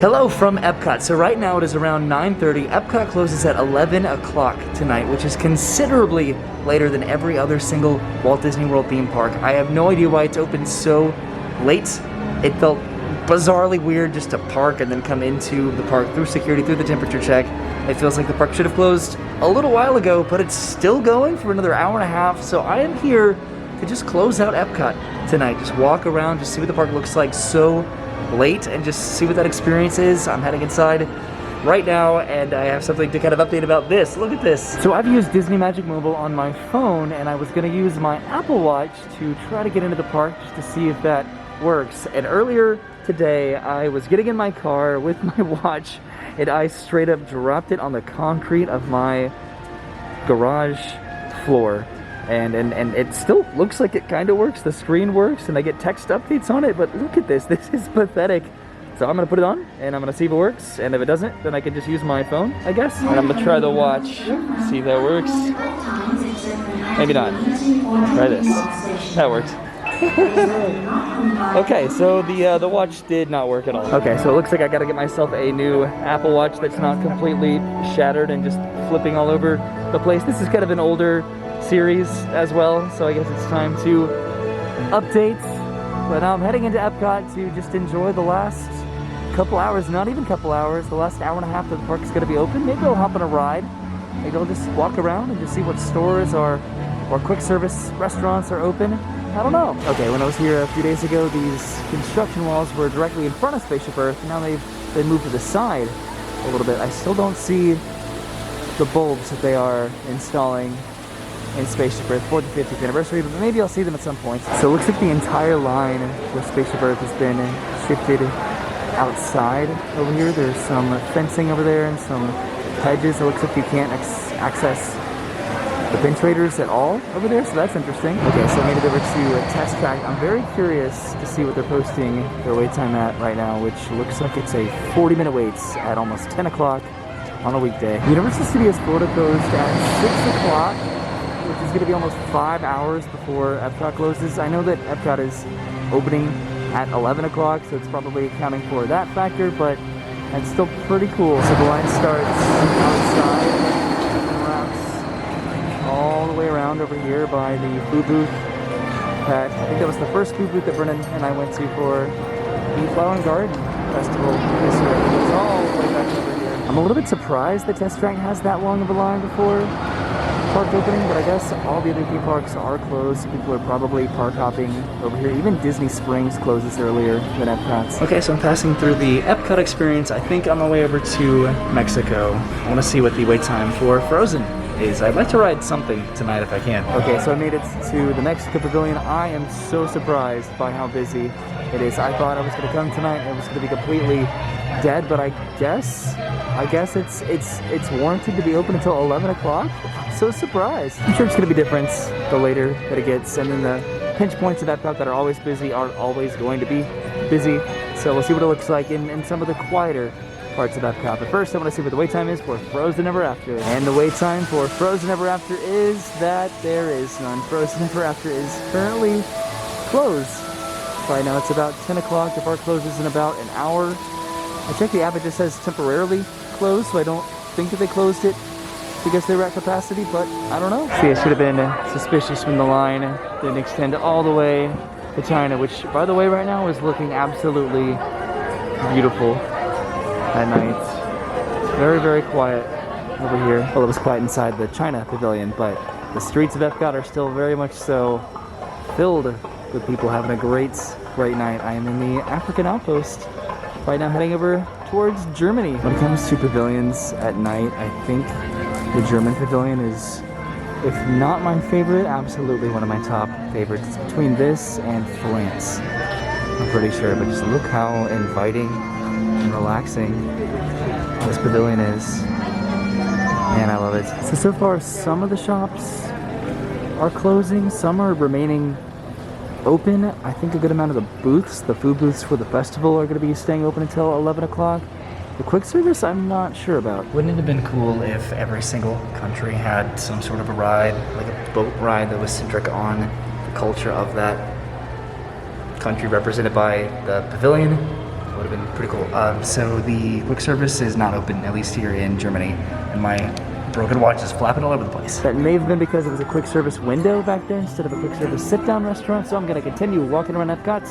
Hello from Epcot. So right now it is around 9:30. Epcot closes at 11 o'clock tonight, which is considerably later than every other single Walt Disney World theme park. I have no idea why it's open so late. It felt bizarrely weird just to park and then come into the park through security, through the temperature check. It feels like the park should have closed a little while ago, but it's still going for another hour and a half. So I am here to just close out Epcot tonight. Just walk around, just see what the park looks like so late and just see what that experience is. I'm heading inside right now and I have something to kind of update about this. Look at this. So I've used Disney Magic Mobile on my phone and I was going to use my Apple Watch to try to get into the park just to see if that works. And earlier today I was getting in my car with my watch and I straight up dropped it on the concrete of my garage floor. And it still looks like it kind of works. The screen works and I get text updates on it, but look at this. This is pathetic. So I'm gonna put it on and I'm gonna see if it works. And if it doesn't, then I can just use my phone, I guess. And I'm gonna try the watch, see if that works. Maybe not. Try this. That worked. Okay, so the watch did not work at all. Okay, so it looks like I gotta get myself a new Apple Watch that's not completely shattered and just flipping all over the place. This is kind of an older series as well, so I guess it's time to update. But I'm heading into Epcot to just enjoy the last couple hours, not even couple hours, the last hour and a half that the park is going to be open. Maybe I'll hop on a ride. Maybe I'll just walk around and just see what stores or quick service restaurants are open. I don't know. Okay, when I was here a few days ago, these construction walls were directly in front of Spaceship Earth. Now they've moved to the side a little bit. I still don't see the bulbs that they are installing in Spaceship Earth for the 50th anniversary, but maybe I'll see them at some point. So it looks like the entire line with Spaceship Earth has been shifted outside over here. There's some fencing over there and some hedges. It looks like you can't access the pin traders at all over there, so that's interesting. Okay, so I made it over to a test track. I'm very curious to see what they're posting their wait time at right now, which looks like it's a 40-minute wait at almost 10 o'clock on a weekday. Universal Studios Florida closed at 6 o'clock. Which is going to be almost 5 hours before Epcot closes. I know that Epcot is opening at 11 o'clock, so it's probably accounting for that factor, but it's still pretty cool. So the line starts outside and wraps all the way around over here by the food booth. I think that was the first food booth that Brennan and I went to for the Flower and Garden Festival this year. It was all the way back over here. I'm a little bit surprised the Test Track has that long of a line before park opening, but I guess all the other theme parks are closed. People are probably park hopping over here. Even Disney Springs closes earlier than Epcot's. Okay, so I'm passing through the Epcot experience. I think on my way over to Mexico. I want to see what the wait time for Frozen is. I'd like to ride something tonight if I can. Okay, so I made it to the Mexican Pavilion. I am so surprised by how busy it is. I thought I was going to come tonight and it was going to be completely dead, but I guess it's warranted to be open until 11 o'clock. So surprised. I'm sure it's going to be different the later that it gets, and then the pinch points of Epcot that are always busy aren't always going to be busy. So we'll see what it looks like in some of the quieter parts of Epcot. But first I want to see what the wait time is for Frozen Ever After. And the wait time for Frozen Ever After is that there is none. Frozen Ever After is currently closed. Right now it's about 10 o'clock. The park closes in about an hour. I checked the app, it just says temporarily closed, so I don't think that they closed it because they were at capacity, but I don't know. See, I should have been suspicious when the line didn't extend all the way to China, which, by the way, right now is looking absolutely beautiful at night. Very, very quiet over here. Well, it was quiet inside the China Pavilion, but the streets of Epcot are still very much so filled with people having a great night. I am in the African Outpost right now, heading over towards Germany. When it comes to pavilions at night, I think the German pavilion is, if not my favorite, absolutely one of my top favorites. It's between this and France, I'm pretty sure, but just look how inviting and relaxing this pavilion is. Man, I love it. So far, some of the shops are closing, some are remaining open. I think a good amount of the booths, the food booths for the festival, are going to be staying open until 11 o'clock. The quick service, I'm not sure about. Wouldn't it have been cool if every single country had some sort of a ride, like a boat ride that was centric on the culture of that country represented by the pavilion? would have been pretty cool. So the quick service is not open, at least here in Germany, and my broken watch is flapping all over the place. That may have been because it was a quick service window back there instead of a quick service sit-down restaurant, so I'm gonna continue walking around Epcot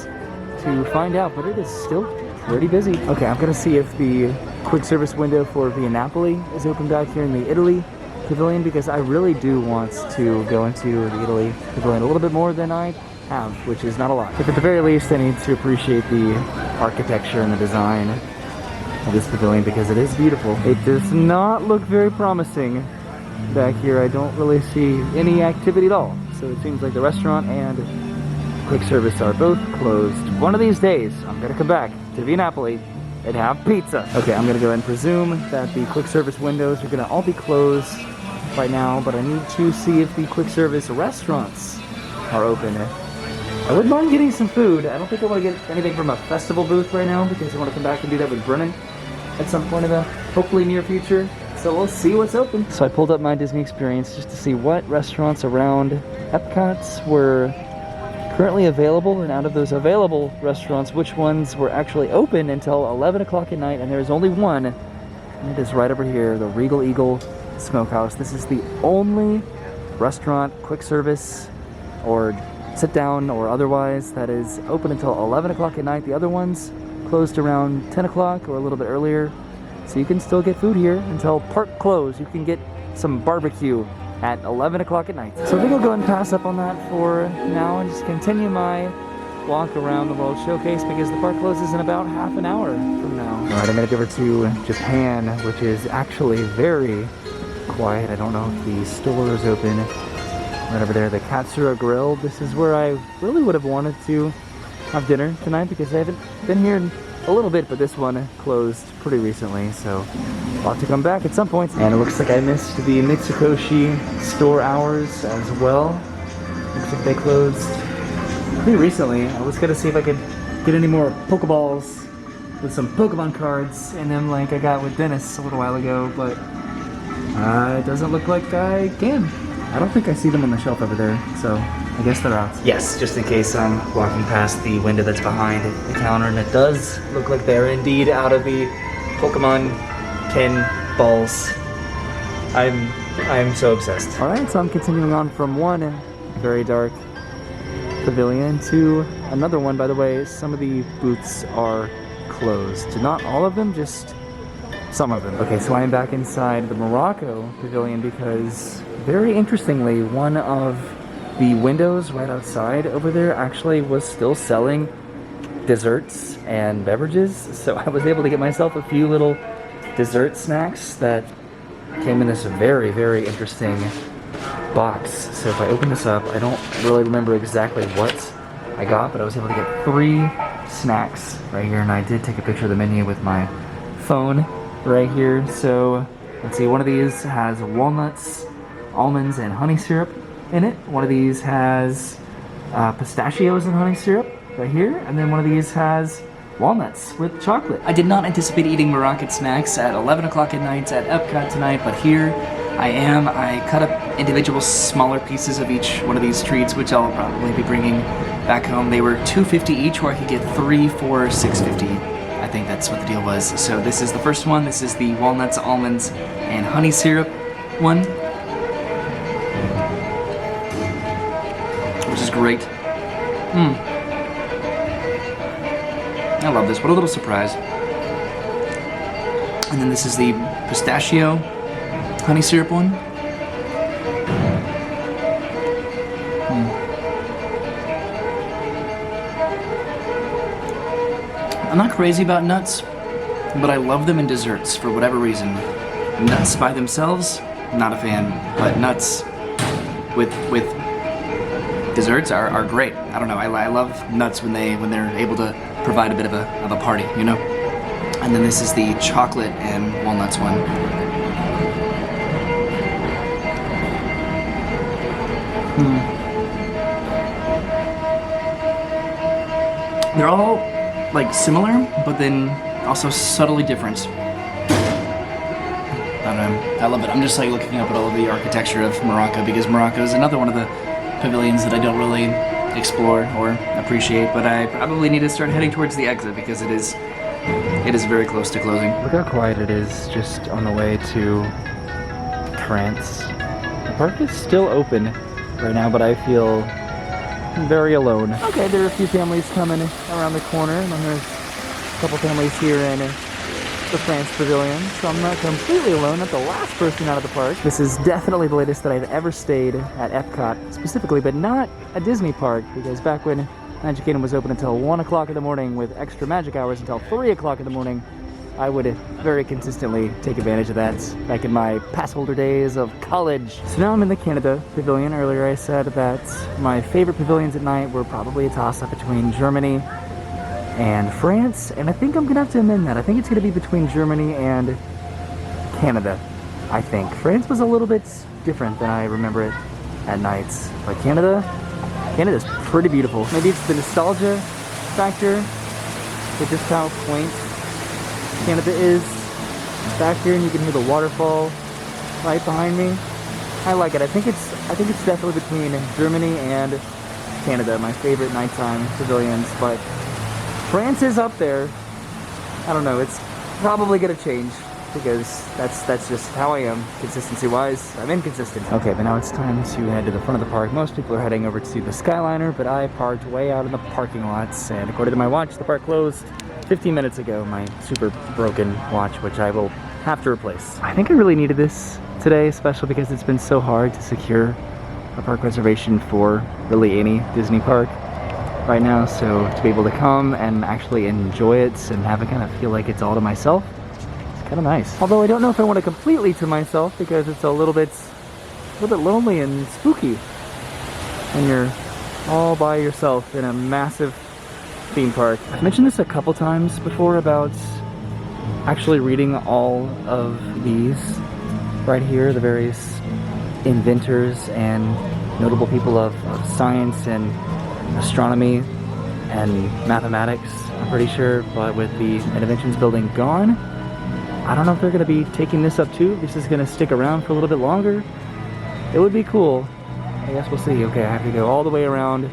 to find out, but it is still pretty busy. Okay, I'm gonna see if the quick service window for Via Napoli is open back here in the Italy Pavilion, because I really do want to go into the Italy Pavilion a little bit more than I have, which is not a lot. But at the very least, I need to appreciate the architecture and the design of this pavilion because it is beautiful. It does not look very promising back here. I don't really see any activity at all. So it seems like the restaurant and quick service are both closed. One of these days, I'm gonna come back to Via Napoli and have pizza. Okay, I'm gonna go and presume that the quick service windows are gonna all be closed right now, but I need to see if the quick service restaurants are open. I wouldn't mind getting some food. I don't think I want to get anything from a festival booth right now because I want to come back and do that with Brennan at some point in the hopefully near future. So we'll see what's open. So I pulled up my Disney Experience just to see what restaurants around Epcot were currently available, and out of those available restaurants, which ones were actually open until 11 o'clock at night, and there's only one, and it is right over here, the Regal Eagle Smokehouse. This is the only restaurant, quick service, or sit down or otherwise, that is open until 11 o'clock at night. The other ones closed around 10 o'clock or a little bit earlier. So you can still get food here until park close. You can get some barbecue at 11 o'clock at night. So I think I'll go and pass up on that for now and just continue my walk around the World Showcase because the park closes in about half an hour from now. Alright, I'm gonna go over to Japan, which is actually very quiet. I don't know if the store is open. Right over there, the Katsura Grill. This is where I really would have wanted to have dinner tonight because I haven't been here in a little bit, but this one closed pretty recently, so I'll have to come back at some point. And it looks like I missed the Mitsukoshi store hours as well. Looks like they closed pretty recently. I was gonna see if I could get any more Pokeballs with some Pokemon cards in them like I got with Dennis a little while ago, but it doesn't look like I can. I don't think I see them on the shelf over there, so I guess they're out. Yes, just in case I'm walking past the window that's behind the counter, and it does look like they're indeed out of the Pokemon 10 balls. I'm so obsessed. Alright, so I'm continuing on from one very dark pavilion to another one. By the way, some of the booths are closed. Not all of them, just some of them. Okay, so I am back inside the Morocco Pavilion because, very interestingly, one of the windows right outside over there actually was still selling desserts and beverages. So I was able to get myself a few little dessert snacks that came in this very, very interesting box. So if I open this up, I don't really remember exactly what I got, but I was able to get 3 snacks right here, and I did take a picture of the menu with my phone right here. So let's see, one of these has walnuts, almonds, and honey syrup in it. One of these has pistachios and honey syrup right here, and then one of these has walnuts with chocolate. I did not anticipate eating Moroccan snacks at 11 o'clock at night at Epcot tonight, but here I am. I cut up individual smaller pieces of each one of these treats, which I'll probably be bringing back home. They were $2.50 each, or I could get 3 for $6.50. I think that's what the deal was. So this is the first one. This is the walnuts, almonds, and honey syrup one, which is great. I love this. What a little surprise. And then this is the pistachio honey syrup one. I'm not crazy about nuts, but I love them in desserts for whatever reason. Nuts by themselves, not a fan, but nuts with desserts are great. I don't know. I love nuts when they're able to provide a bit of a party, you know. And then this is the chocolate and walnuts one. They're all like similar, but then also subtly different. I don't know. I love it. I'm just like looking up at all of the architecture of Morocco because Morocco is another one of the pavilions that I don't really explore or appreciate, but I probably need to start heading towards the exit because it is it is very close to closing. Look how quiet it is just on the way to France. The park is still open right now, but I feel very alone. Okay, there are a few families coming around the corner, and then there's a couple families here in the France Pavilion, so I'm not completely alone, not the last person out of the park. This is definitely the latest that I've ever stayed at Epcot specifically, but not a Disney park, because back when Magic Kingdom was open until 1 o'clock in the morning with extra magic hours until 3 o'clock in the morning, I would very consistently take advantage of that back in my pass holder days of college. So now I'm in the Canada Pavilion. Earlier I said that my favorite pavilions at night were probably a toss-up between Germany and France, and I think I'm gonna have to amend that. I think it's gonna be between Germany and Canada, I think. France was a little bit different than I remember it at nights, but Canada's pretty beautiful. Maybe it's the nostalgia factor, but just how quaint Canada is. Back here, and you can hear the waterfall right behind me. I like it. I think it's definitely between Germany and Canada, my favorite nighttime pavilions, but France is up there. I don't know, it's probably gonna change because that's just how I am, consistency-wise. I'm inconsistent. Okay, but now it's time to head to the front of the park. Most people are heading over to the Skyliner, but I parked way out in the parking lots, and according to my watch, the park closed 15 minutes ago, my super broken watch, which I will have to replace. I think I really needed this today, especially because it's been so hard to secure a park reservation for really any Disney park right now, so to be able to come and actually enjoy it and have it kind of feel like it's all to myself, it's kind of nice. Although I don't know if I want it completely to myself because it's a little bit lonely and spooky when you're all by yourself in a massive theme park. I've mentioned this a couple times before about actually reading all of these right here, the various inventors and notable people of science and astronomy and mathematics, I'm pretty sure, but with the Inventions building gone, I don't know if they're going to be taking this up too. This is going to stick around for a little bit longer. It would be cool. I guess we'll see. Okay, I have to go all the way around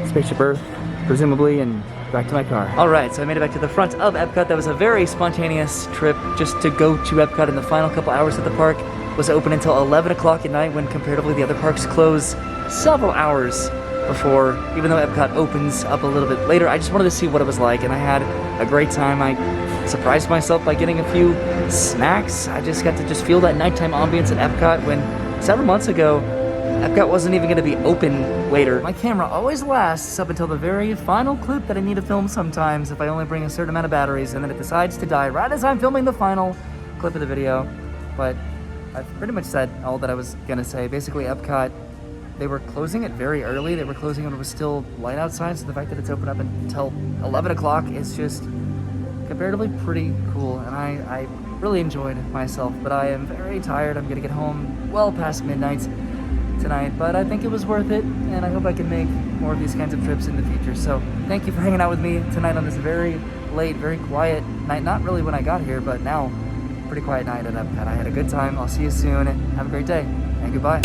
Spaceship Earth, presumably, and back to my car. Alright, so I made it back to the front of Epcot. That was a very spontaneous trip just to go to Epcot in the final couple hours of the park. It was open until 11 o'clock at night when comparatively the other parks close several hours before, even though Epcot opens up a little bit later. I just wanted to see what it was like, and I had a great time. I surprised myself by getting a few snacks. I just got to feel that nighttime ambience at Epcot when several months ago Epcot wasn't even going to be open later. My camera always lasts up until the very final clip that I need to film sometimes if I only bring a certain amount of batteries, and then it decides to die right as I'm filming the final clip of the video. But I've pretty much said all that I was going to say. Basically, Epcot, they were closing it very early. They were closing when it was still light outside, so the fact that it's open up until 11 o'clock is just comparatively pretty cool, and I really enjoyed myself, but I am very tired. I'm gonna get home well past midnight tonight, but I think it was worth it, and I hope I can make more of these kinds of trips in the future. So thank you for hanging out with me tonight on this very late, very quiet night. Not really when I got here, but now pretty quiet night at Epcot. I had a good time. I'll see you soon. Have a great day, and goodbye.